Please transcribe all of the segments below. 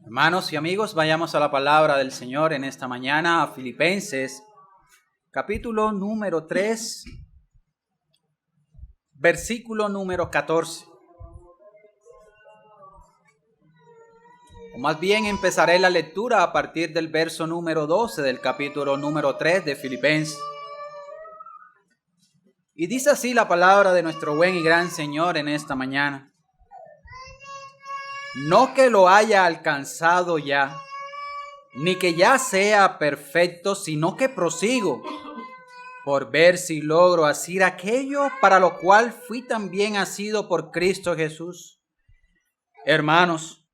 Hermanos y amigos, vayamos a la palabra del Señor en esta mañana, a Filipenses, capítulo número 3, versículo número 14. O más bien empezaré la lectura a partir del verso número 12 del capítulo número 3 de Filipenses. Y dice así la palabra de nuestro buen y gran Señor en esta mañana. No que lo haya alcanzado ya, ni que ya sea perfecto, sino que prosigo por ver si logro hacer aquello para lo cual fui también asido por Cristo Jesús. Hermanos,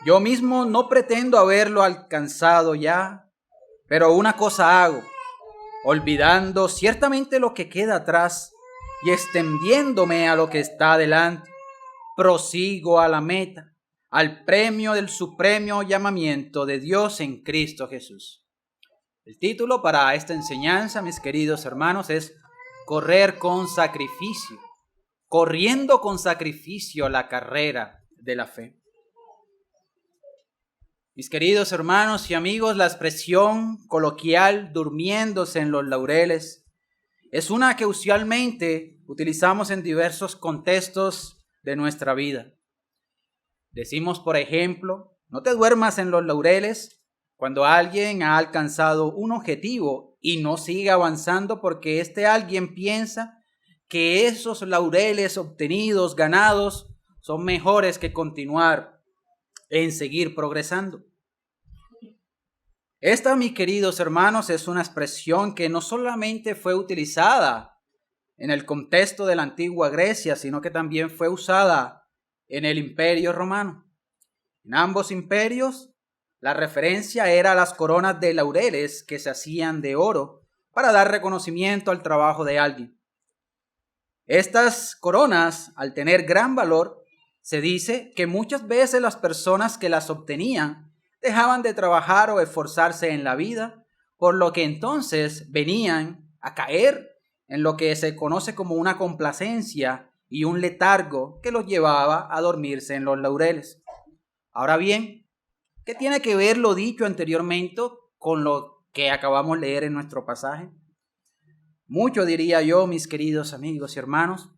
yo mismo no pretendo haberlo alcanzado ya, pero una cosa hago, olvidando ciertamente lo que queda atrás y extendiéndome a lo que está adelante, prosigo a la meta, al premio del supremo llamamiento de Dios en Cristo Jesús. El título para esta enseñanza, mis queridos hermanos, es Correr con sacrificio, corriendo con sacrificio la carrera de la fe. Mis queridos hermanos y amigos, la expresión coloquial durmiéndose en los laureles es una que usualmente utilizamos en diversos contextos de nuestra vida. Decimos, por ejemplo, no te duermas en los laureles cuando alguien ha alcanzado un objetivo y no sigue avanzando porque este alguien piensa que esos laureles obtenidos, ganados, son mejores que continuar en seguir progresando. Esta, mis queridos hermanos, es una expresión que no solamente fue utilizada en el contexto de la antigua Grecia, sino que también fue usada en el Imperio Romano. En ambos imperios, la referencia era a las coronas de laureles que se hacían de oro para dar reconocimiento al trabajo de alguien. Estas coronas, al tener gran valor, se dice que muchas veces las personas que las obtenían dejaban de trabajar o esforzarse en la vida, por lo que entonces venían a caer en lo que se conoce como una complacencia y un letargo que los llevaba a dormirse en los laureles. Ahora bien, ¿qué tiene que ver lo dicho anteriormente con lo que acabamos de leer en nuestro pasaje? Mucho, diría yo, mis queridos amigos y hermanos,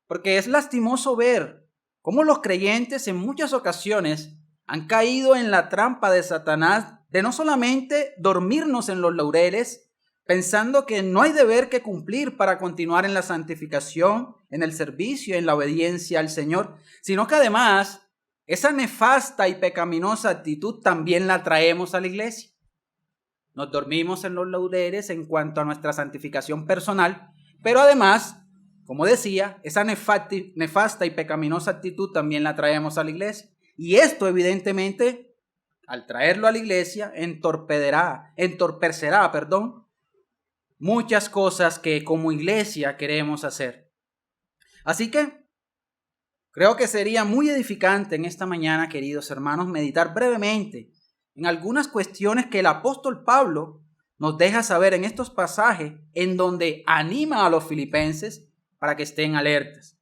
porque es lastimoso ver cómo los creyentes en muchas ocasiones han caído en la trampa de Satanás de no solamente dormirnos en los laureles, pensando que no hay deber que cumplir para continuar en la santificación, en el servicio, en la obediencia al Señor, sino que además esa nefasta y pecaminosa actitud también la traemos a la iglesia. Nos dormimos en los laureles en cuanto a nuestra santificación personal, pero además, como decía, esa nefasta y pecaminosa actitud también la traemos a la iglesia. Y esto evidentemente, al traerlo a la iglesia, entorpecerá, muchas cosas que como iglesia queremos hacer. Así que creo que sería muy edificante en esta mañana, queridos hermanos, meditar brevemente en algunas cuestiones que el apóstol Pablo nos deja saber en estos pasajes en donde anima a los filipenses para que estén alertas.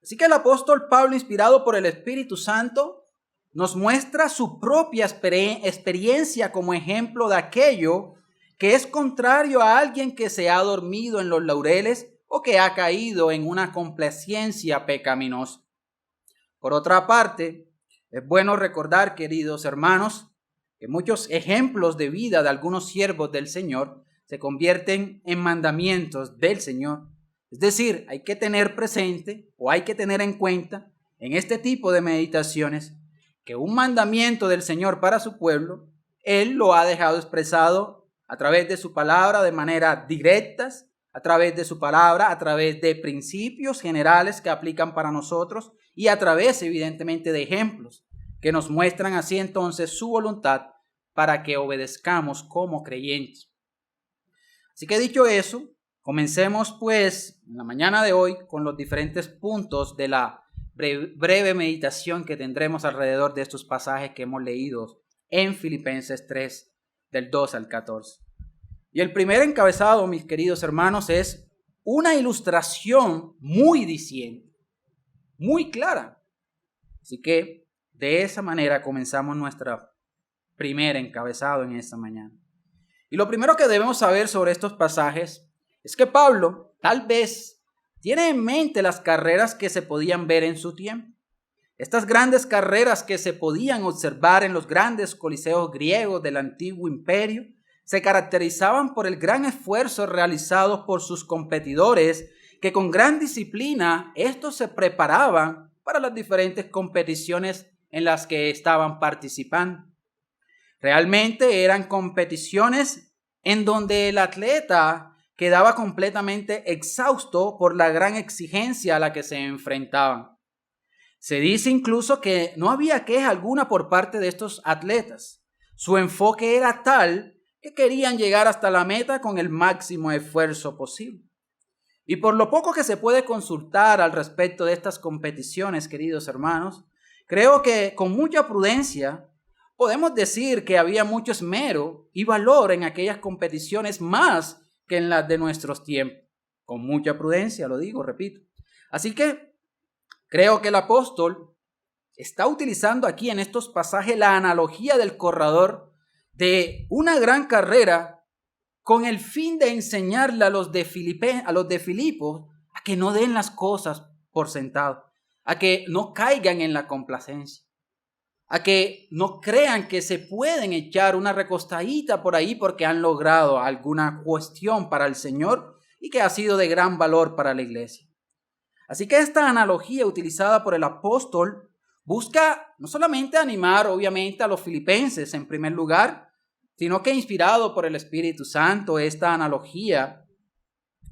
Así que el apóstol Pablo, inspirado por el Espíritu Santo, nos muestra su propia experiencia como ejemplo de aquello que es contrario a alguien que se ha dormido en los laureles o que ha caído en una complacencia pecaminosa. Por otra parte, es bueno recordar, queridos hermanos, que muchos ejemplos de vida de algunos siervos del Señor se convierten en mandamientos del Señor. Es decir, hay que tener presente o hay que tener en cuenta en este tipo de meditaciones que un mandamiento del Señor para su pueblo, Él lo ha dejado expresado a través de su palabra de manera directas, a través de su palabra, a través de principios generales que aplican para nosotros y a través evidentemente de ejemplos que nos muestran así entonces su voluntad para que obedezcamos como creyentes. Así que dicho eso, comencemos pues en la mañana de hoy con los diferentes puntos de la breve meditación que tendremos alrededor de estos pasajes que hemos leído en Filipenses 3, del 2 al 14. Y el primer encabezado, mis queridos hermanos, es una ilustración muy diciente, muy clara. Así que De esa manera comenzamos nuestra primera encabezado en esta mañana. Y lo primero que debemos saber sobre estos pasajes es que Pablo tal vez tiene en mente las carreras que se podían ver en su tiempo. Estas grandes carreras que se podían observar en los grandes coliseos griegos del antiguo imperio se caracterizaban por el gran esfuerzo realizado por sus competidores, que con gran disciplina estos se preparaban para las diferentes competiciones en las que estaban participando. Realmente eran competiciones en donde el atleta quedaba completamente exhausto por la gran exigencia a la que se enfrentaban. Se dice incluso que no había queja alguna por parte de estos atletas. Su enfoque era tal que querían llegar hasta la meta con el máximo esfuerzo posible. Y por lo poco que se puede consultar al respecto de estas competiciones, queridos hermanos, creo que con mucha prudencia podemos decir que había mucho esmero y valor en aquellas competiciones más que en las de nuestros tiempos. Con mucha prudencia, lo digo, repito. Así que creo que el apóstol está utilizando aquí en estos pasajes la analogía del corredor de una gran carrera con el fin de enseñarle a los de Filipos a que no den las cosas por sentado, a que no caigan en la complacencia, a que no crean que se pueden echar una recostadita por ahí porque han logrado alguna cuestión para el Señor y que ha sido de gran valor para la iglesia. Así que esta analogía utilizada por el apóstol busca no solamente animar, obviamente, a los filipenses en primer lugar, sino que inspirado por el Espíritu Santo, esta analogía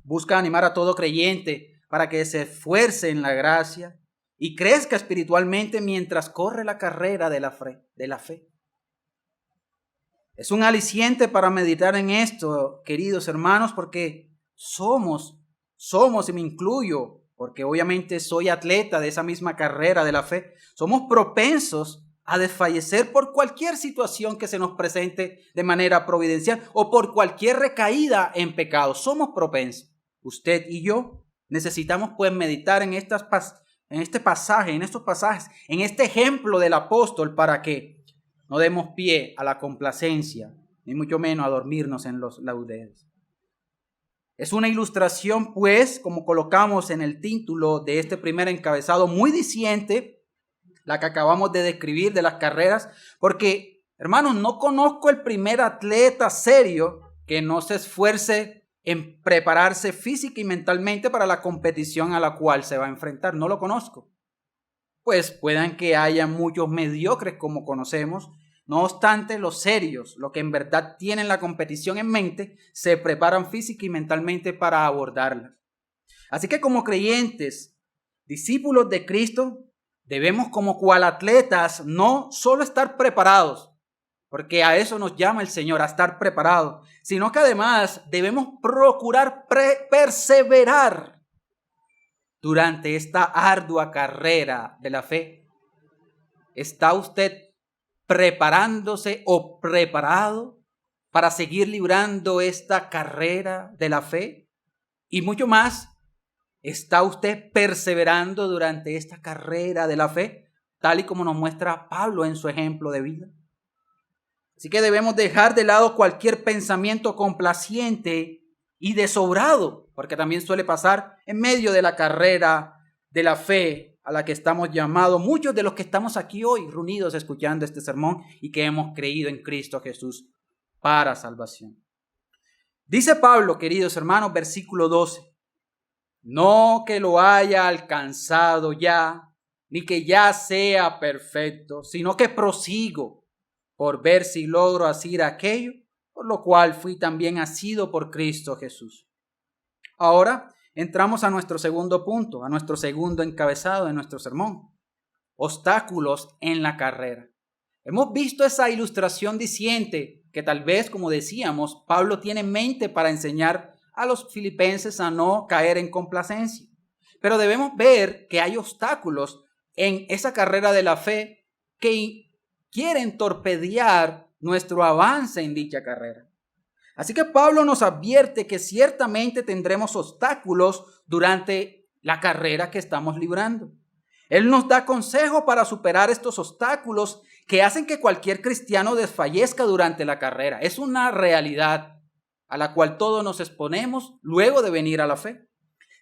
busca animar a todo creyente para que se esfuerce en la gracia y crezca espiritualmente mientras corre la carrera de la fe. Es un aliciente para meditar en esto, queridos hermanos, porque somos, y me incluyo, porque obviamente soy atleta de esa misma carrera de la fe, somos propensos a desfallecer por cualquier situación que se nos presente de manera providencial o por cualquier recaída en pecado. Somos propensos. Usted y yo necesitamos pues meditar en estos pasajes, en este ejemplo del apóstol para que no demos pie a la complacencia, ni mucho menos a dormirnos en los laudeles. Es una ilustración, pues, como colocamos en el título de este primer encabezado, muy diciente, la que acabamos de describir de las carreras, porque, hermanos, no conozco el primer atleta serio que no se esfuerce en prepararse física y mentalmente para la competición a la cual se va a enfrentar. No lo conozco. Pues puedan que haya muchos mediocres como conocemos. No obstante, los serios, los que en verdad tienen la competición en mente, se preparan física y mentalmente para abordarla. Así que como creyentes, discípulos de Cristo, debemos como cual atletas no solo estar preparados, porque a eso nos llama el Señor, a estar preparados, sino que además debemos procurar perseverar durante esta ardua carrera de la fe. ¿Está usted preparándose o preparado para seguir librando esta carrera de la fe? Y mucho más, ¿está usted perseverando durante esta carrera de la fe, tal y como nos muestra Pablo en su ejemplo de vida? Así que debemos dejar de lado cualquier pensamiento complaciente y desobrado, porque también suele pasar en medio de la carrera de la fe a la que estamos llamados muchos de los que estamos aquí hoy reunidos escuchando este sermón y que hemos creído en Cristo Jesús para salvación. Dice Pablo, queridos hermanos, versículo 12, no que lo haya alcanzado ya, ni que ya sea perfecto, sino que prosigo por ver si logro asir aquello, por lo cual fui también asido por Cristo Jesús. Ahora entramos a nuestro segundo punto, a nuestro segundo encabezado de nuestro sermón. Obstáculos en la carrera. Hemos visto esa ilustración diciente que tal vez, como decíamos, Pablo tiene en mente para enseñar a los filipenses a no caer en complacencia. Pero debemos ver que hay obstáculos en esa carrera de la fe que quieren torpedear nuestro avance en dicha carrera. Así que Pablo nos advierte que ciertamente tendremos obstáculos durante la carrera que estamos librando. Él nos da consejo para superar estos obstáculos que hacen que cualquier cristiano desfallezca durante la carrera. Es una realidad a la cual todos nos exponemos luego de venir a la fe.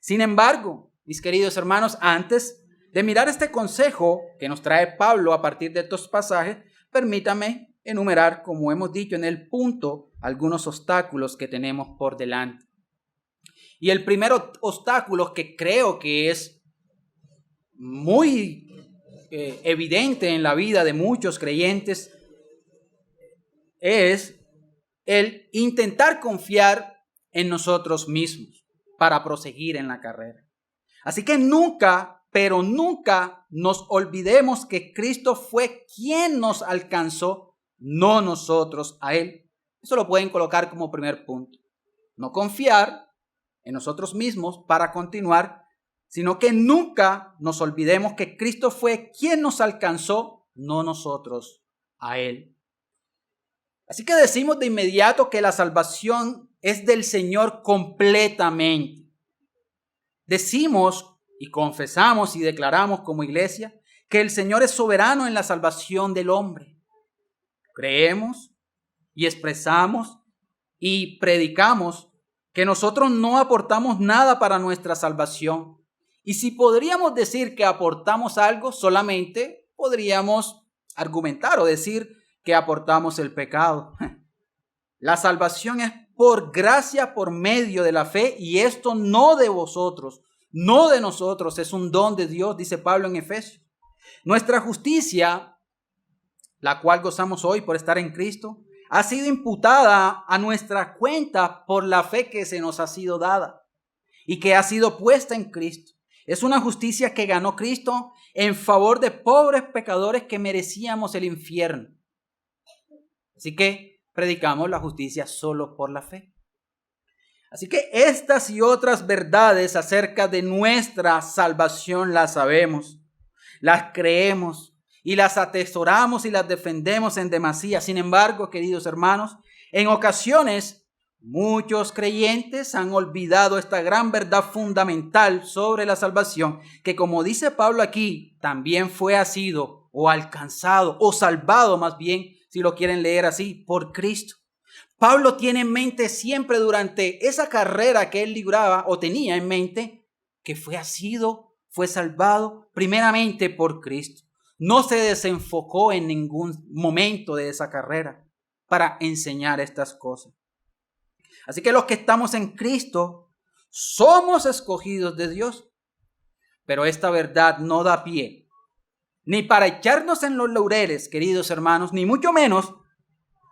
Sin embargo, mis queridos hermanos, antes de mirar este consejo que nos trae Pablo a partir de estos pasajes, permítame enumerar, como hemos dicho en el punto, algunos obstáculos que tenemos por delante. Y el primer obstáculo, que creo que es muy evidente en la vida de muchos creyentes, es el intentar confiar en nosotros mismos para proseguir en la carrera. Así que nunca, pero nunca nos olvidemos que Cristo fue quien nos alcanzó, no nosotros a Él. Eso lo pueden colocar como primer punto. No confiar en nosotros mismos para continuar, sino que nunca nos olvidemos que Cristo fue quien nos alcanzó, no nosotros a Él. Así que decimos de inmediato que la salvación es del Señor completamente. Decimos y confesamos y declaramos como iglesia que el Señor es soberano en la salvación del hombre. Creemos y expresamos y predicamos que nosotros no aportamos nada para nuestra salvación. Y si podríamos decir que aportamos algo, solamente podríamos argumentar o decir que aportamos el pecado. La salvación es por gracia, por medio de la fe, y esto no de vosotros, no de nosotros, es un don de Dios, dice Pablo en Efesios. Nuestra justicia, la cual gozamos hoy por estar en Cristo, ha sido imputada a nuestra cuenta por la fe que se nos ha sido dada y que ha sido puesta en Cristo. Es una justicia que ganó Cristo en favor de pobres pecadores que merecíamos el infierno. Así que predicamos la justicia solo por la fe. Así que estas y otras verdades acerca de nuestra salvación las sabemos, las creemos y las atesoramos y las defendemos en demasía. Sin embargo, queridos hermanos, en ocasiones muchos creyentes han olvidado esta gran verdad fundamental sobre la salvación, que como dice Pablo aquí, también fue asido o alcanzado o salvado más bien, si lo quieren leer así, por Cristo. Pablo tiene en mente siempre durante esa carrera que él libraba o tenía en mente que fue asido, fue salvado primeramente por Cristo. No se desenfocó en ningún momento de esa carrera para enseñar estas cosas. Así que los que estamos en Cristo somos escogidos de Dios. Pero esta verdad no da pie ni para echarnos en los laureles, queridos hermanos, ni mucho menos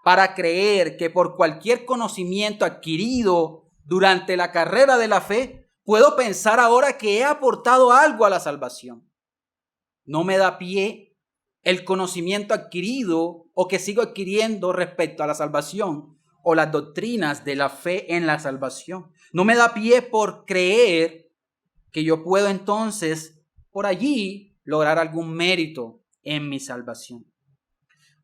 para creer que por cualquier conocimiento adquirido durante la carrera de la fe, puedo pensar ahora que he aportado algo a la salvación. No me da pie el conocimiento adquirido o que sigo adquiriendo respecto a la salvación o las doctrinas de la fe en la salvación. No me da pie por creer que yo puedo entonces por allí lograr algún mérito en mi salvación.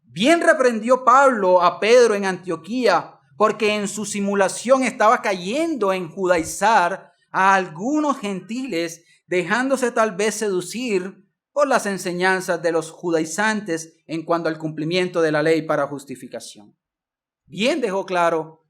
Bien reprendió Pablo a Pedro en Antioquía porque en su simulación estaba cayendo en judaizar a algunos gentiles, dejándose tal vez seducir por las enseñanzas de los judaizantes en cuanto al cumplimiento de la ley para justificación. Bien dejó claro,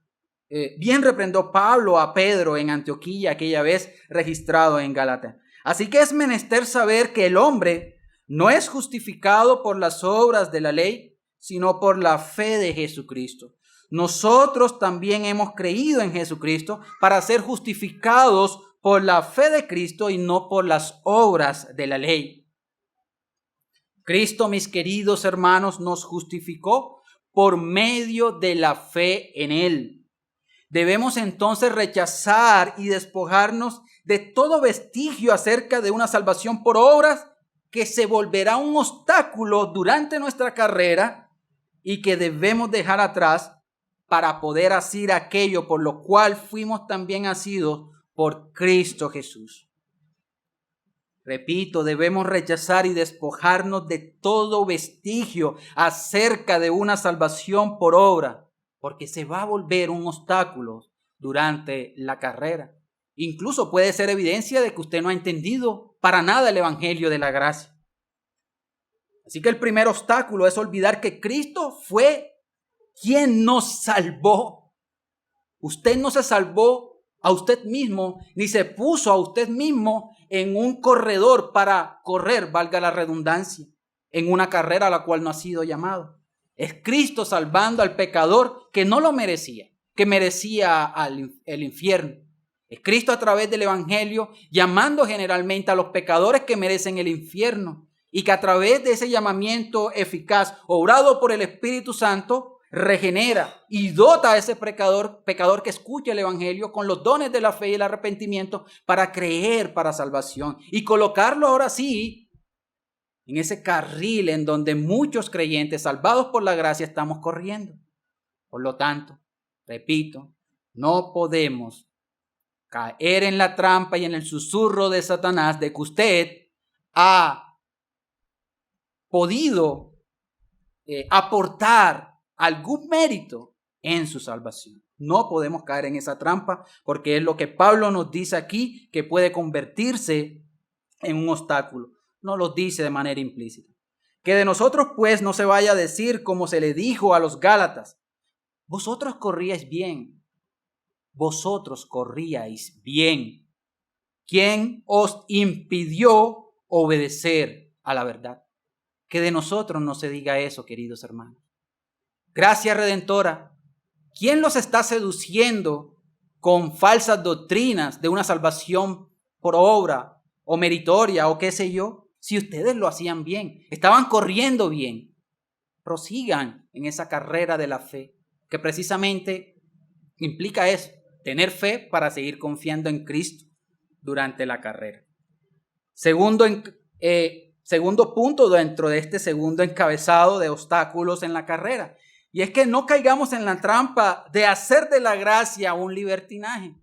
bien reprendió Pablo a Pedro en Antioquía, aquella vez registrado en Gálatas. Así que es menester saber que el hombre no es justificado por las obras de la ley, sino por la fe de Jesucristo. Nosotros también hemos creído en Jesucristo para ser justificados por la fe de Cristo y no por las obras de la ley. Cristo, mis queridos hermanos, nos justificó por medio de la fe en Él. Debemos entonces rechazar y despojarnos de todo vestigio acerca de una salvación por obras que se volverá un obstáculo durante nuestra carrera y que debemos dejar atrás para poder hacer aquello por lo cual fuimos también asidos por Cristo Jesús. Repito, debemos rechazar y despojarnos de todo vestigio acerca de una salvación por obra, porque se va a volver un obstáculo durante la carrera. Incluso puede ser evidencia de que usted no ha entendido para nada el evangelio de la gracia. Así que el primer obstáculo es olvidar que Cristo fue quien nos salvó. Usted no se salvó a usted mismo, ni se puso a usted mismo en un corredor para correr, valga la redundancia, en una carrera a la cual no ha sido llamado. Es Cristo salvando al pecador que no lo merecía, que merecía el infierno. Es Cristo a través del evangelio llamando generalmente a los pecadores que merecen el infierno y que a través de ese llamamiento eficaz, obrado por el Espíritu Santo, regenera y dota a ese pecador que escucha el evangelio con los dones de la fe y el arrepentimiento para creer para salvación y colocarlo ahora sí en ese carril en donde muchos creyentes salvados por la gracia estamos corriendo. Por lo tanto, repito, no podemos caer en la trampa y en el susurro de Satanás de que usted ha podido aportar algún mérito en su salvación. No podemos caer en esa trampa porque es lo que Pablo nos dice aquí, que puede convertirse en un obstáculo. No lo dice de manera implícita. Que de nosotros pues no se vaya a decir como se le dijo a los Gálatas: vosotros corríais bien. Vosotros corríais bien. ¿Quién os impidió obedecer a la verdad? Que de nosotros no se diga eso, queridos hermanos. Gracia redentora, ¿quién los está seduciendo con falsas doctrinas de una salvación por obra o meritoria o qué sé yo? Si ustedes lo hacían bien, estaban corriendo bien, prosigan en esa carrera de la fe, que precisamente implica eso, tener fe para seguir confiando en Cristo durante la carrera. Segundo punto dentro de este segundo encabezado de obstáculos en la carrera. Y es que no caigamos en la trampa de hacer de la gracia un libertinaje.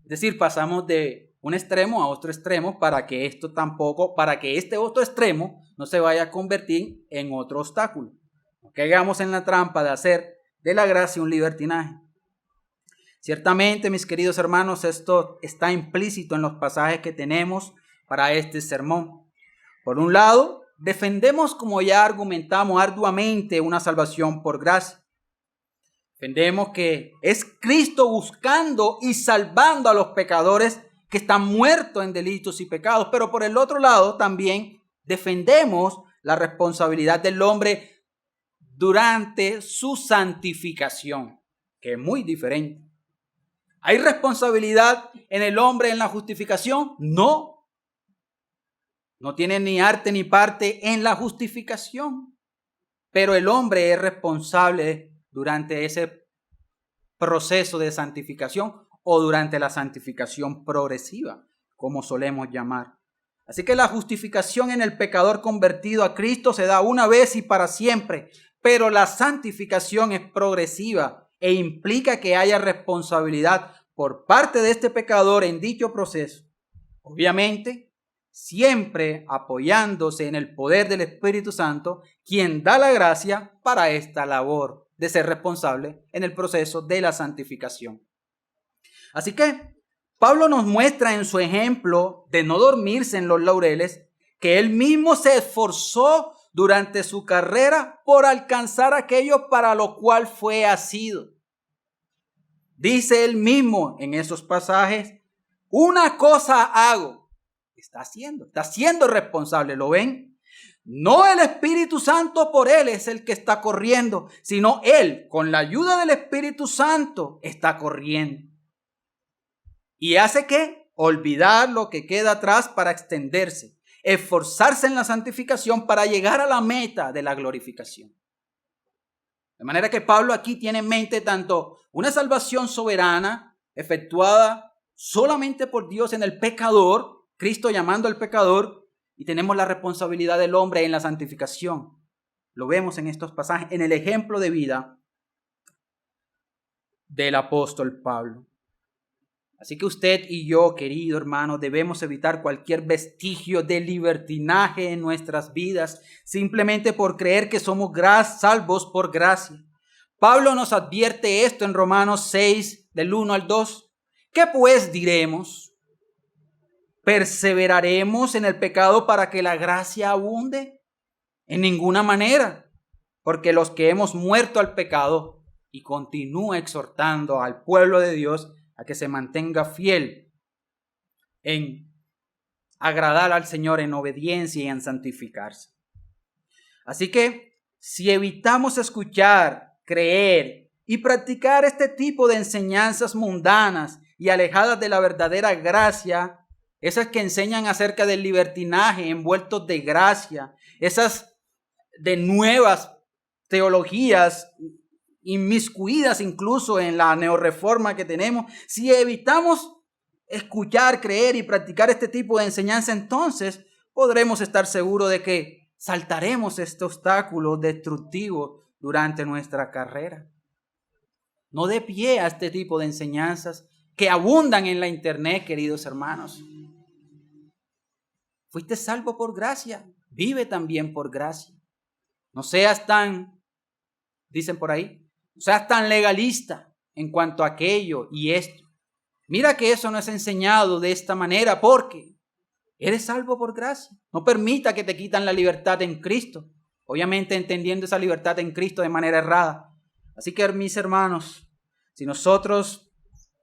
Es decir, pasamos de un extremo a otro extremo para que este otro extremo no se vaya a convertir en otro obstáculo. No caigamos en la trampa de hacer de la gracia un libertinaje. Ciertamente, mis queridos hermanos, esto está implícito en los pasajes que tenemos para este sermón. Por un lado, defendemos, como ya argumentamos arduamente, una salvación por gracia. Defendemos que es Cristo buscando y salvando a los pecadores que están muertos en delitos y pecados. Pero por el otro lado, también defendemos la responsabilidad del hombre durante su santificación, que es muy diferente. ¿Hay responsabilidad en el hombre en la justificación? No. No tiene ni arte ni parte en la justificación. Pero el hombre es responsable durante ese proceso de santificación o durante la santificación progresiva, como solemos llamar. Así que la justificación en el pecador convertido a Cristo se da una vez y para siempre, pero la santificación es progresiva e implica que haya responsabilidad por parte de este pecador en dicho proceso. Obviamente, siempre apoyándose en el poder del Espíritu Santo, quien da la gracia para esta labor de ser responsable en el proceso de la santificación. Así que Pablo nos muestra en su ejemplo de no dormirse en los laureles que él mismo se esforzó durante su carrera por alcanzar aquello para lo cual fue asido. Dice él mismo en esos pasajes: una cosa hago. Está siendo responsable, ¿lo ven? No el Espíritu Santo por él es el que está corriendo, sino él, con la ayuda del Espíritu Santo, está corriendo. ¿Y hace qué? Olvidar lo que queda atrás para extenderse, esforzarse en la santificación para llegar a la meta de la glorificación. De manera que Pablo aquí tiene en mente tanto una salvación soberana efectuada solamente por Dios en el pecador, Cristo llamando al pecador, y tenemos la responsabilidad del hombre en la santificación. Lo vemos en estos pasajes, en el ejemplo de vida del apóstol Pablo. Así que usted y yo, querido hermano, debemos evitar cualquier vestigio de libertinaje en nuestras vidas, simplemente por creer que somos salvos por gracia. Pablo nos advierte esto en Romanos 6, del 1 al 2, ¿Qué pues diremos? ¿Perseveraremos en el pecado para que la gracia abunde? En ninguna manera, porque los que hemos muerto al pecado, y continúa exhortando al pueblo de Dios a que se mantenga fiel en agradar al Señor, en obediencia y en santificarse. Así que si evitamos escuchar, creer y practicar este tipo de enseñanzas mundanas y alejadas de la verdadera gracia, esas que enseñan acerca del libertinaje envueltos de gracia, esas de nuevas teologías inmiscuidas incluso en la neorreforma que tenemos, si evitamos escuchar, creer y practicar este tipo de enseñanza, entonces podremos estar seguros de que saltaremos este obstáculo destructivo durante nuestra carrera. No dé pie a este tipo de enseñanzas que abundan en la internet, queridos hermanos. Fuiste salvo por gracia, vive también por gracia. No seas tan, dicen por ahí, no seas tan legalista en cuanto a aquello y esto. Mira que eso no es enseñado de esta manera porque eres salvo por gracia. No permita que te quitan la libertad en Cristo. Obviamente entendiendo esa libertad en Cristo de manera errada. Así que mis hermanos, si nosotros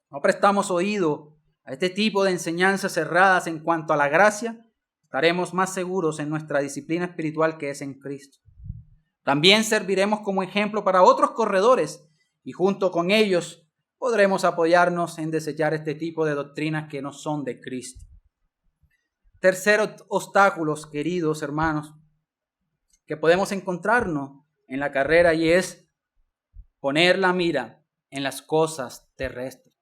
no prestamos oído a este tipo de enseñanzas erradas en cuanto a la gracia, estaremos más seguros en nuestra disciplina espiritual que es en Cristo. También serviremos como ejemplo para otros corredores y junto con ellos podremos apoyarnos en desechar este tipo de doctrinas que no son de Cristo. Tercer obstáculo, queridos hermanos, que podemos encontrarnos en la carrera y es poner la mira en las cosas terrestres.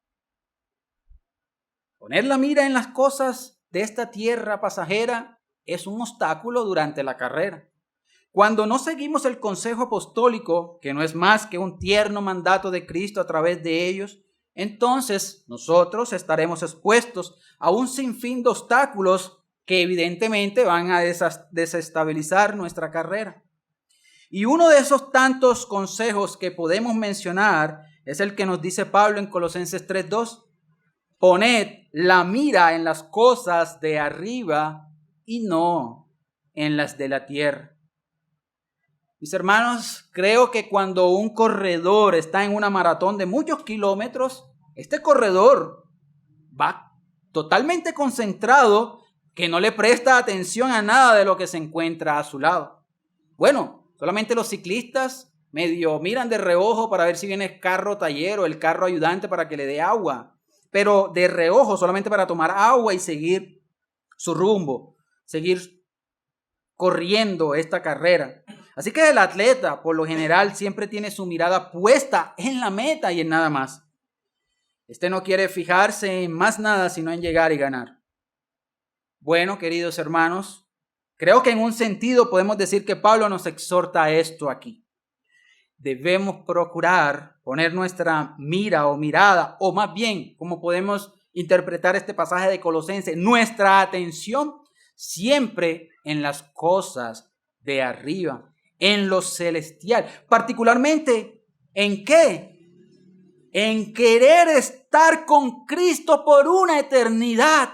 Poner la mira en las cosas de esta tierra pasajera es un obstáculo durante la carrera. Cuando no seguimos el consejo apostólico, que no es más que un tierno mandato de Cristo a través de ellos, entonces nosotros estaremos expuestos a un sinfín de obstáculos que evidentemente van a desestabilizar nuestra carrera. Y uno de esos tantos consejos que podemos mencionar es el que nos dice Pablo en Colosenses 3:2. Poned la mira en las cosas de arriba y no en las de la tierra. Mis hermanos, creo que cuando un corredor está en una maratón de muchos kilómetros, este corredor va totalmente concentrado, que no le presta atención a nada de lo que se encuentra a su lado. Bueno, solamente los ciclistas medio miran de reojo para ver si viene el carro taller o el carro ayudante para que le dé agua, pero de reojo solamente para tomar agua y seguir su rumbo, seguir corriendo esta carrera. Así que el atleta, por lo general, siempre tiene su mirada puesta en la meta y en nada más. Este no quiere fijarse en más nada sino en llegar y ganar. Bueno, queridos hermanos, creo que en un sentido podemos decir que Pablo nos exhorta a esto aquí. Debemos procurar poner nuestra mira o mirada, o más bien, como podemos interpretar este pasaje de Colosenses, nuestra atención siempre en las cosas de arriba, en lo celestial. Particularmente, ¿en qué? En querer estar con Cristo por una eternidad.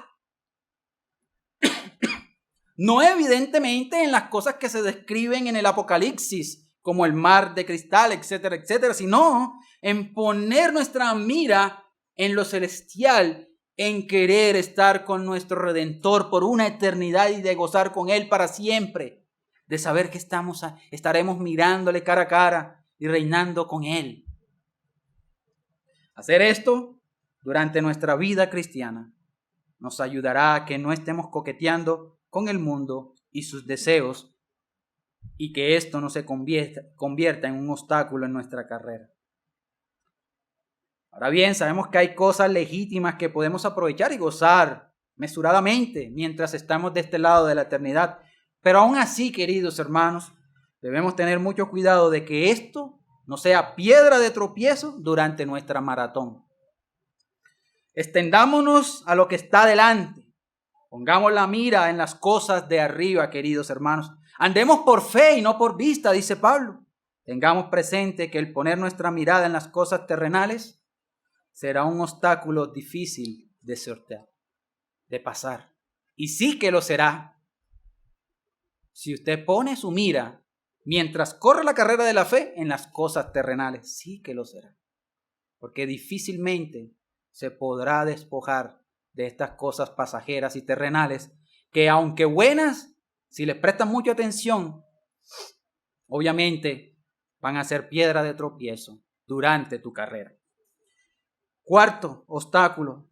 No evidentemente en las cosas que se describen en el Apocalipsis, como el mar de cristal, etcétera, etcétera, sino en poner nuestra mira en lo celestial, en querer estar con nuestro Redentor por una eternidad y de gozar con Él para siempre. De saber que estaremos mirándole cara a cara y reinando con Él. Hacer esto durante nuestra vida cristiana nos ayudará a que no estemos coqueteando con el mundo y sus deseos y que esto no se convierta en un obstáculo en nuestra carrera. Ahora bien, sabemos que hay cosas legítimas que podemos aprovechar y gozar mesuradamente mientras estamos de este lado de la eternidad. Pero aún así, queridos hermanos, debemos tener mucho cuidado de que esto no sea piedra de tropiezo durante nuestra maratón. Extendámonos a lo que está delante. Pongamos la mira en las cosas de arriba, queridos hermanos. Andemos por fe y no por vista, dice Pablo. Tengamos presente que el poner nuestra mirada en las cosas terrenales será un obstáculo difícil de sortear, de pasar. Y sí que lo será. Si usted pone su mira mientras corre la carrera de la fe en las cosas terrenales, sí que lo será. Porque difícilmente se podrá despojar de estas cosas pasajeras y terrenales que, aunque buenas, si les prestan mucha atención, obviamente van a ser piedra de tropiezo durante tu carrera. Cuarto obstáculo,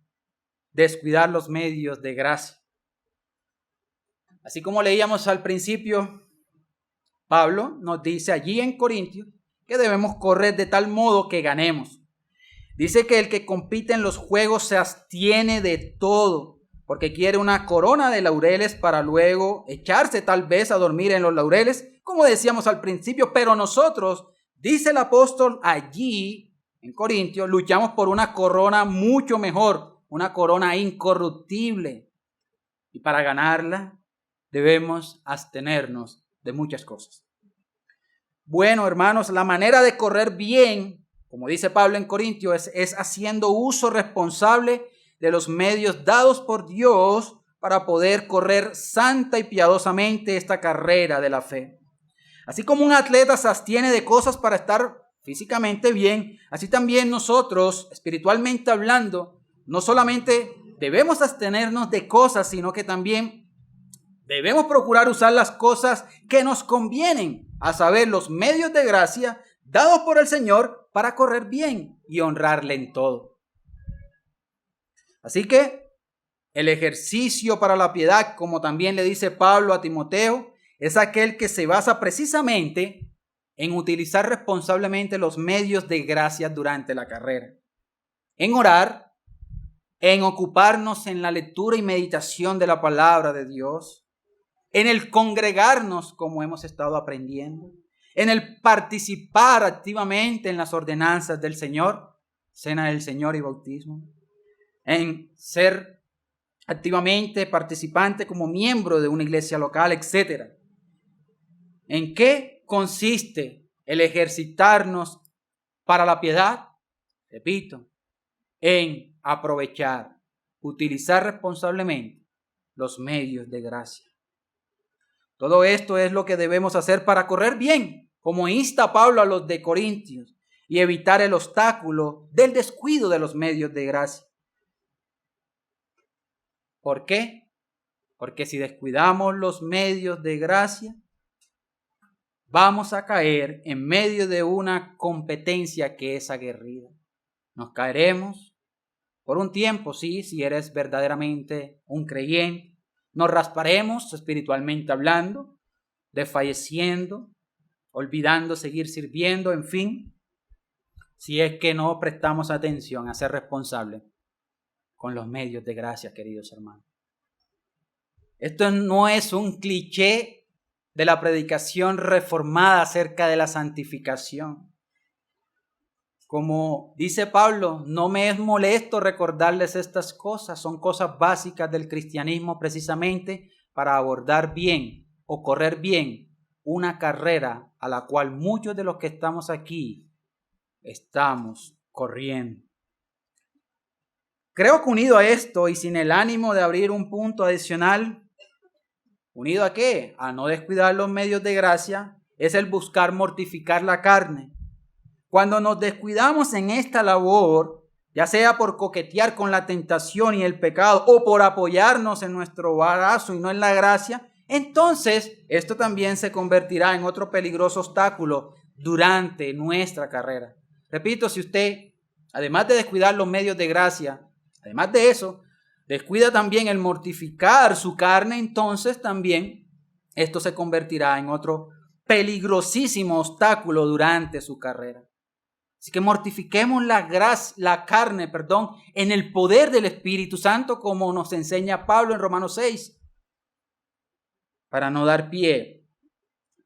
descuidar los medios de gracia. Así como leíamos al principio, Pablo nos dice allí en Corintios que debemos correr de tal modo que ganemos. Dice que el que compite en los juegos se abstiene de todo, porque quiere una corona de laureles para luego echarse tal vez a dormir en los laureles, como decíamos al principio. Pero nosotros, dice el apóstol allí en Corintios, luchamos por una corona mucho mejor, una corona incorruptible. Y para ganarla debemos abstenernos de muchas cosas. Bueno, hermanos, la manera de correr bien, como dice Pablo en Corintios, es haciendo uso responsable de los medios dados por Dios para poder correr santa y piadosamente esta carrera de la fe. Así como un atleta se abstiene de cosas para estar físicamente bien, así también nosotros, espiritualmente hablando, no solamente debemos abstenernos de cosas, sino que también debemos procurar usar las cosas que nos convienen, a saber, los medios de gracia dados por el Señor para correr bien y honrarle en todo. Así que el ejercicio para la piedad, como también le dice Pablo a Timoteo, es aquel que se basa precisamente en utilizar responsablemente los medios de gracia durante la carrera, en orar, en ocuparnos en la lectura y meditación de la palabra de Dios, en el congregarnos como hemos estado aprendiendo, en el participar activamente en las ordenanzas del Señor, cena del Señor y bautismo, en ser activamente participante como miembro de una iglesia local, etc. ¿En qué consiste el ejercitarnos para la piedad? Repito, en aprovechar, utilizar responsablemente los medios de gracia. Todo esto es lo que debemos hacer para correr bien, como insta Pablo a los de Corintios, y evitar el obstáculo del descuido de los medios de gracia. ¿Por qué? Porque si descuidamos los medios de gracia, vamos a caer en medio de una competencia que es aguerrida. Nos caeremos por un tiempo, sí, si eres verdaderamente un creyente. Nos rasparemos espiritualmente hablando, desfalleciendo, olvidando seguir sirviendo, en fin, si es que no prestamos atención a ser responsables con los medios de gracia, queridos hermanos. Esto no es un cliché de la predicación reformada acerca de la santificación. Como dice Pablo, no me es molesto recordarles estas cosas, son cosas básicas del cristianismo precisamente para abordar bien o correr bien una carrera a la cual muchos de los que estamos aquí estamos corriendo. Creo que unido a esto y sin el ánimo de abrir un punto adicional, ¿unido a qué? A no descuidar los medios de gracia, es el buscar mortificar la carne. Cuando nos descuidamos en esta labor, ya sea por coquetear con la tentación y el pecado o por apoyarnos en nuestro brazo y no en la gracia, entonces esto también se convertirá en otro peligroso obstáculo durante nuestra carrera. Repito, si usted, además de descuidar los medios de gracia, además de eso, descuida también el mortificar su carne, entonces también esto se convertirá en otro peligrosísimo obstáculo durante su carrera. Así que mortifiquemos la carne, en el poder del Espíritu Santo, como nos enseña Pablo en Romanos 6, para no dar pie,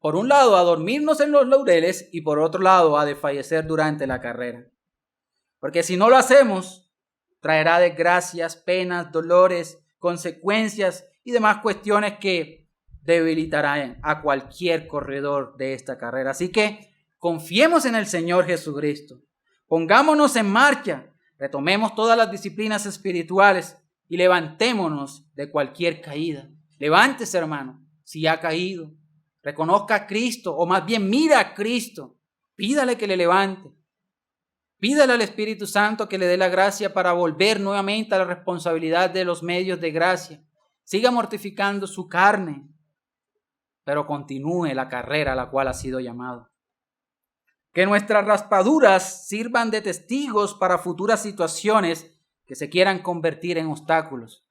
por un lado, a dormirnos en los laureles y por otro lado, a desfallecer durante la carrera. Porque si no lo hacemos, traerá desgracias, penas, dolores, consecuencias y demás cuestiones que debilitarán a cualquier corredor de esta carrera. Así que confiemos en el Señor Jesucristo. Pongámonos en marcha. retomemos todas las disciplinas espirituales y levantémonos de cualquier caída. Levántese, hermano, si ha caído. Reconozca a Cristo, o más bien mira a Cristo. Pídale que le levante. Pídale al Espíritu Santo que le dé la gracia para volver nuevamente a la responsabilidad de los medios de gracia. Siga mortificando su carne, pero continúe la carrera a la cual ha sido llamado. Que nuestras raspaduras sirvan de testigos para futuras situaciones que se quieran convertir en obstáculos.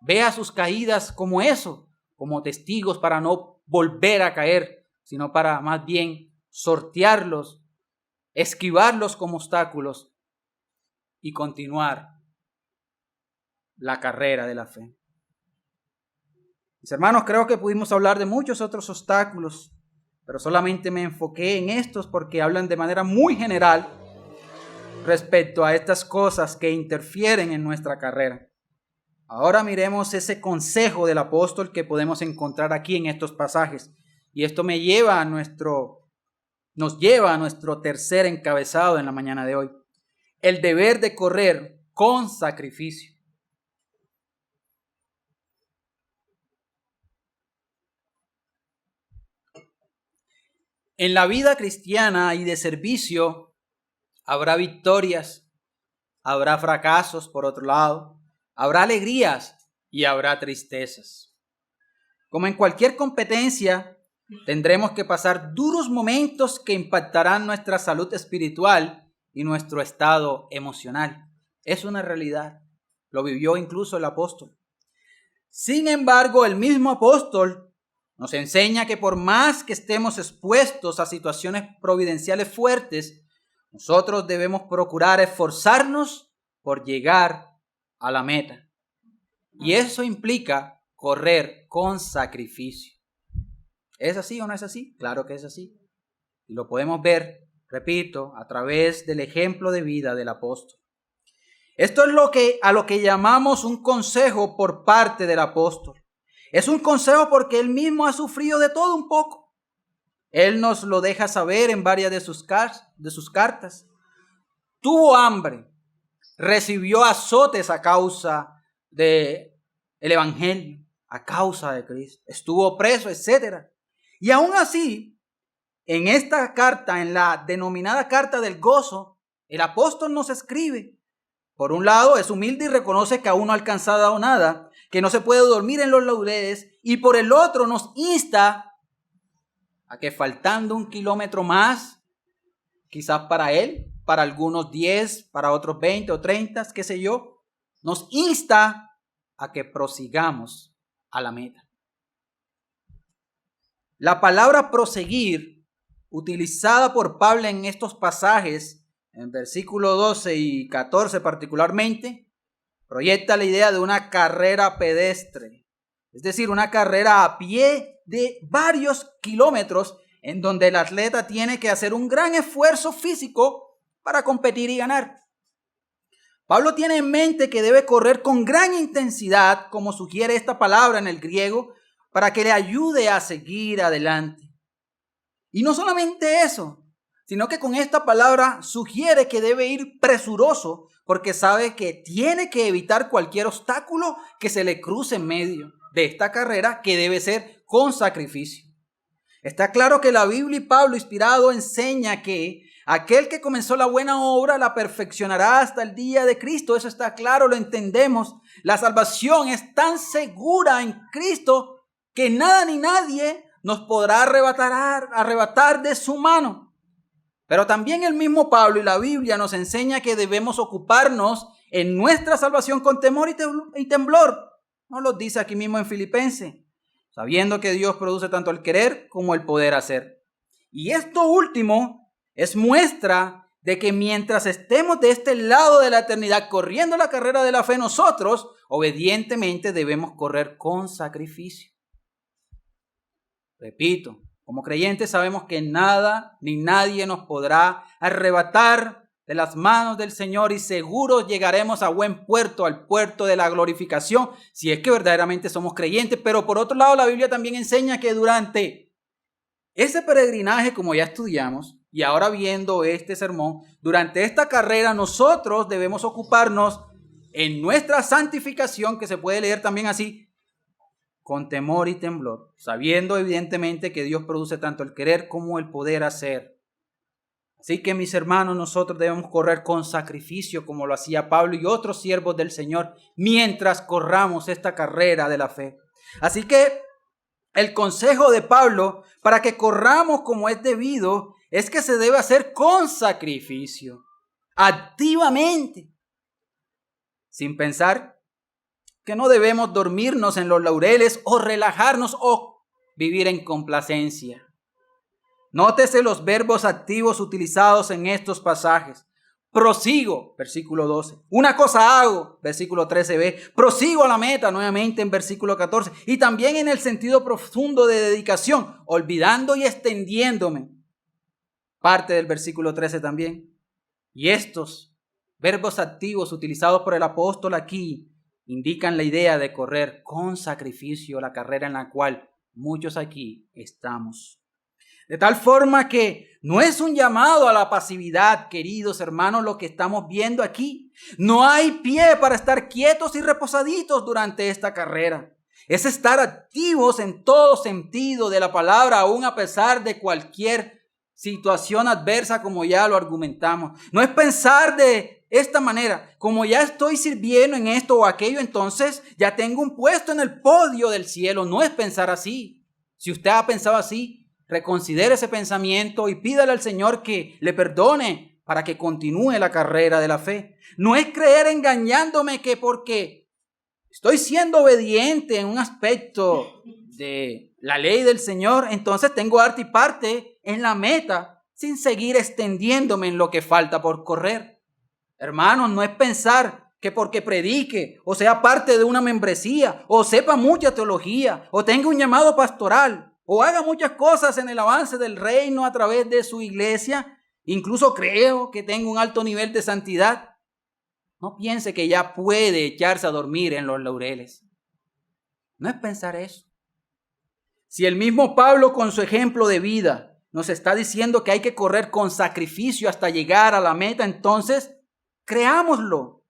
Vea sus caídas como eso, como testigos para no volver a caer, sino para más bien sortearlos, esquivarlos como obstáculos y continuar la carrera de la fe. Mis hermanos, creo que pudimos hablar de muchos otros obstáculos, pero solamente me enfoqué en estos porque hablan de manera muy general respecto a estas cosas que interfieren en nuestra carrera. Ahora miremos ese consejo del apóstol que podemos encontrar aquí en estos pasajes. Y esto nos lleva a nuestro tercer encabezado en la mañana de hoy. El deber de correr con sacrificio. En la vida cristiana y de servicio habrá victorias, habrá fracasos por otro lado, habrá alegrías y habrá tristezas. Como en cualquier competencia, tendremos que pasar duros momentos que impactarán nuestra salud espiritual y nuestro estado emocional. Es una realidad. Lo vivió incluso el apóstol. Sin embargo, el mismo apóstol nos enseña que por más que estemos expuestos a situaciones providenciales fuertes, nosotros debemos procurar esforzarnos por llegar a la meta. Y eso implica correr con sacrificio. ¿Es así o no es así? Claro que es así. Y lo podemos ver, repito, a través del ejemplo de vida del apóstol. Esto es a lo que llamamos un consejo por parte del apóstol. Es un consejo porque él mismo ha sufrido de todo un poco. Él nos lo deja saber en varias de sus cartas. Tuvo hambre, recibió azotes a causa del evangelio, a causa de Cristo. Estuvo preso, etc. Y aún así, en esta carta, en la denominada carta del gozo, el apóstol nos escribe. Por un lado, es humilde y reconoce que aún no ha alcanzado nada, que no se puede dormir en los laureles, y por el otro nos insta a que faltando 1 kilómetro más, quizás para él, para algunos 10, para otros 20 o 30, qué sé yo, nos insta a que prosigamos a la meta. La palabra proseguir, utilizada por Pablo en estos pasajes, en versículo 12 y 14 particularmente, proyecta la idea de una carrera pedestre, es decir, una carrera a pie de varios kilómetros en donde el atleta tiene que hacer un gran esfuerzo físico para competir y ganar. Pablo tiene en mente que debe correr con gran intensidad, como sugiere esta palabra en el griego, para que le ayude a seguir adelante. Y no solamente eso, sino que con esta palabra sugiere que debe ir presuroso, porque sabe que tiene que evitar cualquier obstáculo que se le cruce en medio de esta carrera, que debe ser con sacrificio. Está claro que la Biblia y Pablo inspirado enseña que aquel que comenzó la buena obra la perfeccionará hasta el día de Cristo. Eso está claro, lo entendemos. La salvación es tan segura en Cristo que nada ni nadie nos podrá arrebatar de su mano. Pero también el mismo Pablo y la Biblia nos enseña que debemos ocuparnos en nuestra salvación con temor y temblor. Nos lo dice aquí mismo en Filipenses, sabiendo que Dios produce tanto el querer como el poder hacer. Y esto último es muestra de que mientras estemos de este lado de la eternidad corriendo la carrera de la fe, nosotros obedientemente debemos correr con sacrificio. Repito, como creyentes sabemos que nada ni nadie nos podrá arrebatar de las manos del Señor y seguro llegaremos a buen puerto, al puerto de la glorificación, si es que verdaderamente somos creyentes. Pero por otro lado, la Biblia también enseña que durante ese peregrinaje, como ya estudiamos, Y ahora viendo este sermón, durante esta carrera nosotros debemos ocuparnos en nuestra santificación, que se puede leer también así, con temor y temblor, sabiendo evidentemente que Dios produce tanto el querer como el poder hacer. Así que, mis hermanos, nosotros debemos correr con sacrificio, como lo hacía Pablo y otros siervos del Señor, mientras corramos esta carrera de la fe. Así que el consejo de Pablo para que corramos como es debido es que se debe hacer con sacrificio, activamente, sin pensar que no debemos dormirnos en los laureles o relajarnos o vivir en complacencia. Nótese los verbos activos utilizados en estos pasajes. Prosigo, versículo 12. Una cosa hago, versículo 13b. Prosigo a la meta, nuevamente en versículo 14. Y también en el sentido profundo de dedicación, olvidando y extendiéndome. Parte del versículo 13 también. Y estos verbos activos utilizados por el apóstol aquí indican la idea de correr con sacrificio la carrera en la cual muchos aquí estamos. De tal forma que no es un llamado a la pasividad, queridos hermanos, lo que estamos viendo aquí. No hay pie para estar quietos y reposaditos durante esta carrera. Es estar activos en todo sentido de la palabra, aún a pesar de cualquier situación adversa, como ya lo argumentamos. No es pensar de esta manera, como ya estoy sirviendo en esto o aquello, entonces ya tengo un puesto en el podio del cielo. No es pensar así. Si usted ha pensado así, reconsidere ese pensamiento y pídale al Señor que le perdone para que continúe la carrera de la fe. No es creer engañándome que porque estoy siendo obediente en un aspecto de la ley del Señor, entonces tengo arte y parte en la meta sin seguir extendiéndome en lo que falta por correr. Hermanos, no es pensar que porque predique o sea parte de una membresía o sepa mucha teología o tenga un llamado pastoral o haga muchas cosas en el avance del reino a través de su iglesia, incluso creo que tenga un alto nivel de santidad, no piense que ya puede echarse a dormir en los laureles. No es pensar eso. Si el mismo Pablo con su ejemplo de vida nos está diciendo que hay que correr con sacrificio hasta llegar a la meta, entonces creámoslo,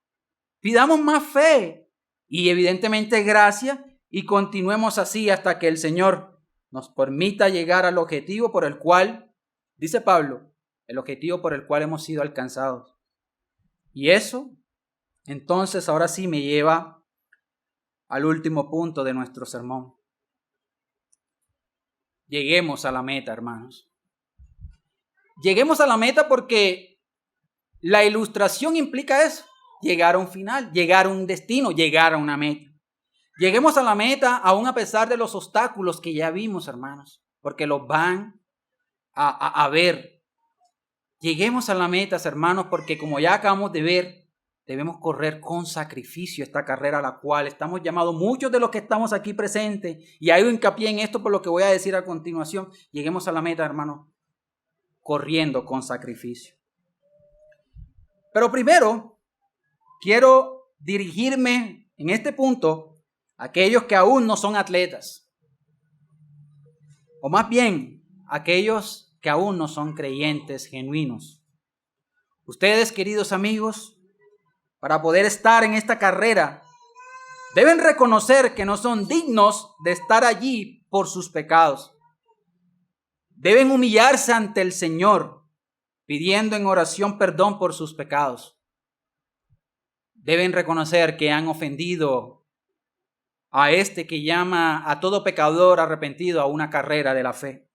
pidamos más fe y evidentemente gracia y continuemos así hasta que el Señor nos permita llegar al objetivo por el cual, dice Pablo, el objetivo por el cual hemos sido alcanzados. Y eso, entonces, ahora sí me lleva al último punto de nuestro sermón. Lleguemos a la meta, hermanos. Lleguemos a la meta porque la ilustración implica eso, llegar a un final, llegar a un destino, llegar a una meta. Lleguemos a la meta aún a pesar de los obstáculos que ya vimos, hermanos, porque los van a ver. Lleguemos a la meta, hermanos, porque como ya acabamos de ver, debemos correr con sacrificio esta carrera a la cual estamos llamados muchos de los que estamos aquí presentes, y hay un hincapié en esto por lo que voy a decir a continuación. Lleguemos a la meta, hermanos, corriendo con sacrificio. Pero primero, quiero dirigirme en este punto aquellos que aún no son atletas, o más bien, aquellos que aún no son creyentes genuinos. Ustedes, queridos amigos, para poder estar en esta carrera, deben reconocer que no son dignos de estar allí por sus pecados. Deben humillarse ante el Señor, pidiendo en oración perdón por sus pecados. Deben reconocer que han ofendido a este que llama a todo pecador arrepentido a una carrera de la fe.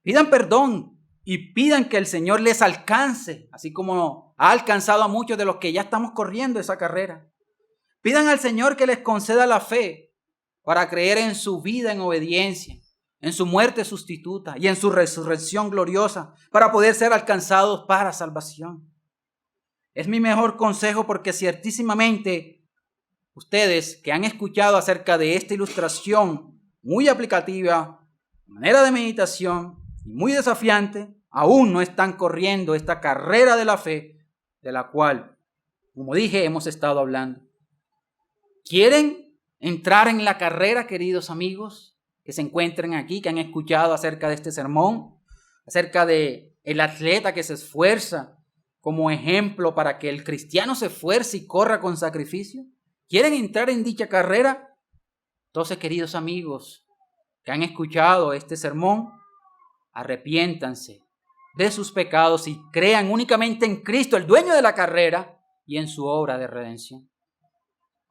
Pidan perdón y pidan que el Señor les alcance, así como ha alcanzado a muchos de los que ya estamos corriendo esa carrera. Pidan al Señor que les conceda la fe para creer en su vida en obediencia, en su muerte sustituta y en su resurrección gloriosa para poder ser alcanzados para salvación. Es mi mejor consejo porque ciertísimamente ustedes que han escuchado acerca de esta ilustración muy aplicativa, manera de meditación y muy desafiante, aún no están corriendo esta carrera de la fe de la cual, como dije, hemos estado hablando. ¿Quieren entrar en la carrera, queridos amigos, que se encuentren aquí, que han escuchado acerca de este sermón? acerca de el atleta que se esfuerza como ejemplo para que el cristiano se esfuerce y corra con sacrificio. ¿Quieren entrar en dicha carrera? Entonces, queridos amigos que han escuchado este sermón, arrepiéntanse de sus pecados y crean únicamente en Cristo, el dueño de la carrera, y en su obra de redención.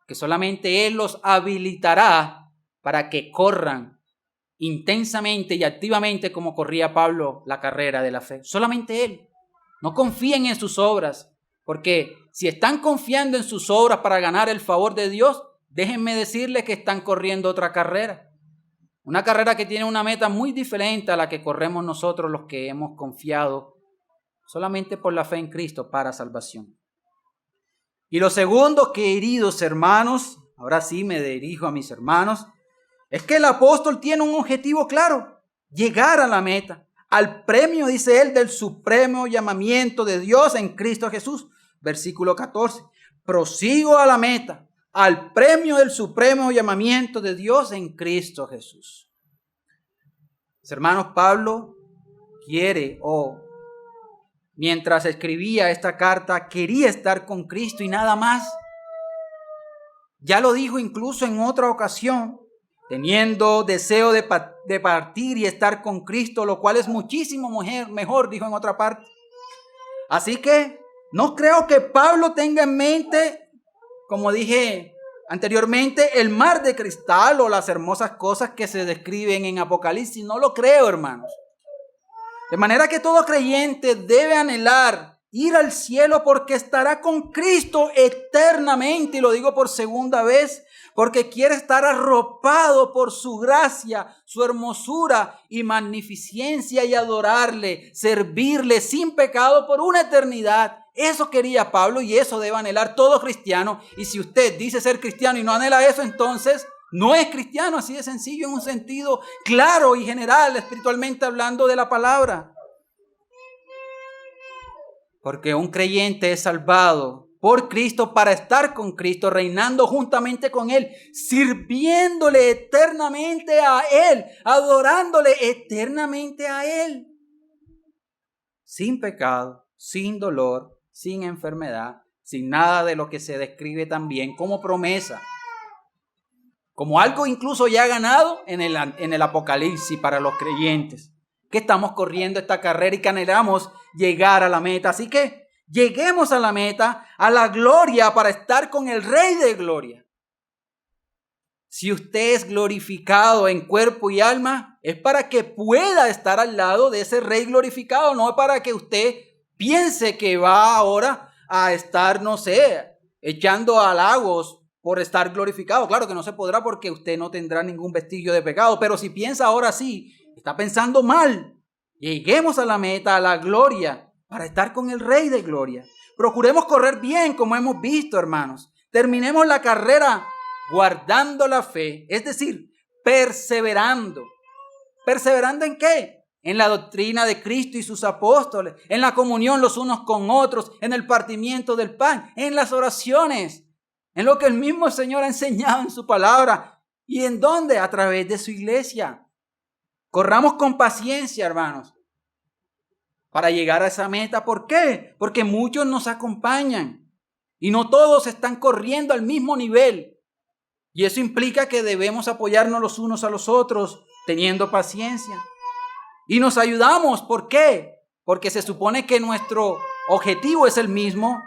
Que solamente Él los habilitará para que corran intensamente y activamente como corría Pablo la carrera de la fe. Solamente Él. No confíen en sus obras, porque si están confiando en sus obras para ganar el favor de Dios, déjenme decirles que están corriendo otra carrera. Una carrera que tiene una meta muy diferente a la que corremos nosotros los que hemos confiado solamente por la fe en Cristo para salvación. Y lo segundo, queridos hermanos, ahora sí me dirijo a mis hermanos, es que el apóstol tiene un objetivo claro: llegar a la meta, al premio, dice él, del supremo llamamiento de Dios en Cristo Jesús. Versículo 14, prosigo a la meta, al premio del supremo llamamiento de Dios en Cristo Jesús. Mis hermanos, Pablo quiere, mientras escribía esta carta, quería estar con Cristo y nada más. Ya lo dijo incluso en otra ocasión, teniendo deseo de partir y estar con Cristo, lo cual es muchísimo mejor, dijo en otra parte. Así que no creo que Pablo tenga en mente, como dije anteriormente, el mar de cristal o las hermosas cosas que se describen en Apocalipsis. No lo creo, hermanos. De manera que todo creyente debe anhelar ir al cielo porque estará con Cristo eternamente. Y lo digo por segunda vez, porque quiere estar arropado por su gracia, su hermosura y magnificencia y adorarle, servirle sin pecado por una eternidad. Eso quería Pablo y eso debe anhelar todo cristiano. Y si usted dice ser cristiano y no anhela eso, entonces no es cristiano, así de sencillo, en un sentido claro y general, espiritualmente hablando de la palabra. Porque un creyente es salvado por Cristo para estar con Cristo, reinando juntamente con Él, sirviéndole eternamente a Él, adorándole eternamente a Él. Sin pecado, sin dolor, sin enfermedad, sin nada de lo que se describe también como promesa. Como algo incluso ya ganado en el Apocalipsis para los creyentes, que estamos corriendo esta carrera y que anhelamos llegar a la meta. Así que lleguemos a la meta, a la gloria, para estar con el Rey de Gloria. Si usted es glorificado en cuerpo y alma, es para que pueda estar al lado de ese Rey glorificado, no es para que usted piense que va ahora a estar, no sé, echando halagos por estar glorificado. Claro que no se podrá porque usted no tendrá ningún vestigio de pecado, pero si piensa ahora sí, está pensando mal. Lleguemos a la meta, a la gloria, para estar con el Rey de Gloria. Procuremos correr bien, como hemos visto, hermanos. Terminemos la carrera guardando la fe, es decir, perseverando. ¿Perseverando en qué? En la doctrina de Cristo y sus apóstoles, en la comunión los unos con otros, en el partimiento del pan, en las oraciones, en lo que el mismo Señor ha enseñado en su palabra. ¿Y en dónde? A través de su iglesia. Corramos con paciencia, hermanos, para llegar a esa meta. ¿Por qué? Porque muchos nos acompañan y no todos están corriendo al mismo nivel. Y eso implica que debemos apoyarnos los unos a los otros, teniendo paciencia. Y nos ayudamos. ¿Por qué? Porque se supone que nuestro objetivo es el mismo: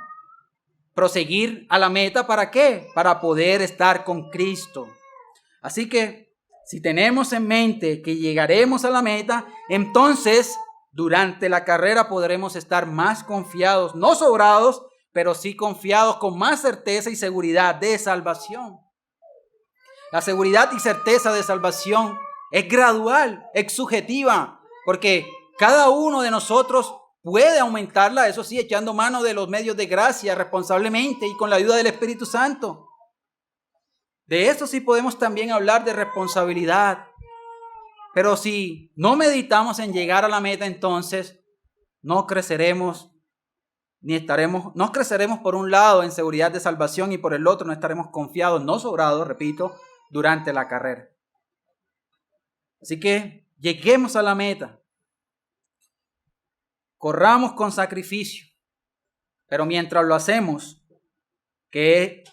proseguir a la meta. ¿Para qué? Para poder estar con Cristo. Así que si tenemos en mente que llegaremos a la meta, entonces durante la carrera podremos estar más confiados, no sobrados, pero sí confiados con más certeza y seguridad de salvación. La seguridad y certeza de salvación es gradual, es subjetiva, porque cada uno de nosotros puede aumentarla, eso sí, echando mano de los medios de gracia responsablemente y con la ayuda del Espíritu Santo. De eso sí podemos también hablar de responsabilidad. Pero si no meditamos en llegar a la meta, entonces no creceremos no creceremos por un lado en seguridad de salvación y por el otro no estaremos confiados, no sobrados, repito, durante la carrera. Así que lleguemos a la meta. corramos con sacrificio, pero mientras lo hacemos, que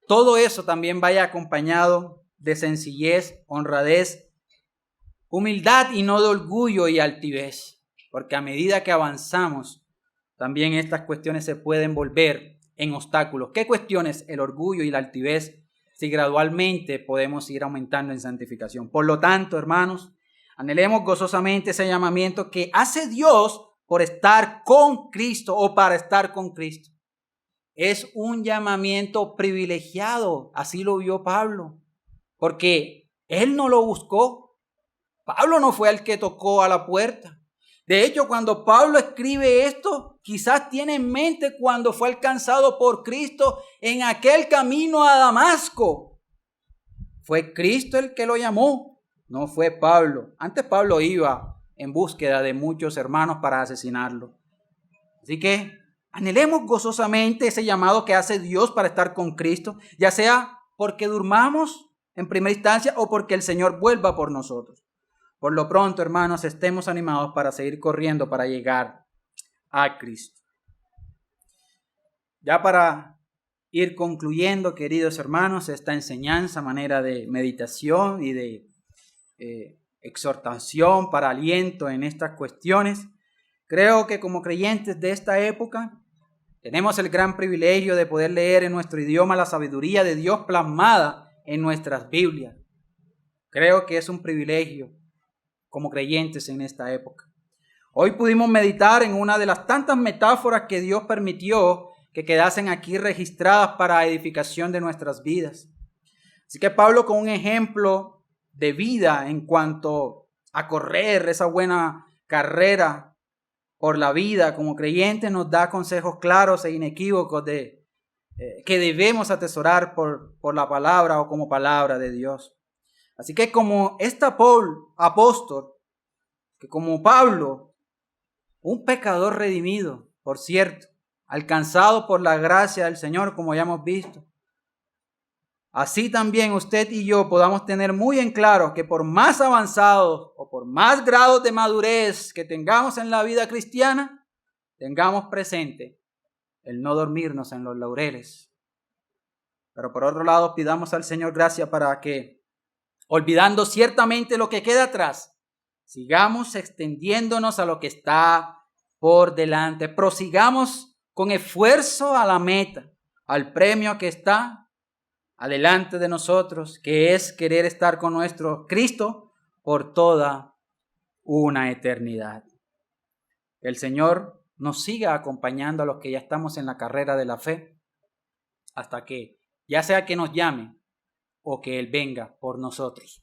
todo eso también vaya acompañado de sencillez, honradez, humildad y no de orgullo y altivez, porque a medida que avanzamos, también estas cuestiones se pueden volver en obstáculos. ¿Qué cuestiones? El orgullo y la altivez, si gradualmente podemos ir aumentando en santificación. Por lo tanto, hermanos, anhelemos gozosamente ese llamamiento que hace Dios por estar con Cristo o para estar con Cristo. Es un llamamiento privilegiado, así lo vio Pablo, porque él no lo buscó. Pablo no fue el que tocó a la puerta. De hecho, cuando Pablo escribe esto, quizás tiene en mente cuando fue alcanzado por Cristo en aquel camino a Damasco. Fue Cristo el que lo llamó, no fue Pablo. Antes Pablo iba en búsqueda de muchos hermanos para asesinarlo. Así que anhelemos gozosamente ese llamado que hace Dios para estar con Cristo, ya sea porque durmamos en primera instancia o porque el Señor vuelva por nosotros. Por lo pronto, hermanos, estemos animados para seguir corriendo para llegar a Cristo. Ya para ir concluyendo, queridos hermanos, esta enseñanza, manera de meditación y de exhortación para aliento en estas cuestiones, creo que como creyentes de esta época tenemos el gran privilegio de poder leer en nuestro idioma la sabiduría de Dios plasmada en nuestras Biblias. Creo que es un privilegio como creyentes en esta época. Hoy pudimos meditar en una de las tantas metáforas que Dios permitió que quedasen aquí registradas para edificación de nuestras vidas. Así que Pablo, con un ejemplo de vida en cuanto a correr esa buena carrera por la vida como creyentes, nos da consejos claros e inequívocos de que debemos atesorar por la palabra o como palabra de Dios. Así que como apóstol, que como Pablo, un pecador redimido, por cierto, alcanzado por la gracia del Señor, como ya hemos visto, así también usted y yo podamos tener muy en claro que por más avanzados o por más grados de madurez que tengamos en la vida cristiana, tengamos presente el no dormirnos en los laureles. Pero por otro lado, pidamos al Señor gracia para que, olvidando ciertamente lo que queda atrás, sigamos extendiéndonos a lo que está por delante. Prosigamos con esfuerzo a la meta, al premio que está adelante de nosotros, que es querer estar con nuestro Cristo por toda una eternidad. El Señor nos siga acompañando a los que ya estamos en la carrera de la fe, hasta que, ya sea que nos llame o que Él venga por nosotros.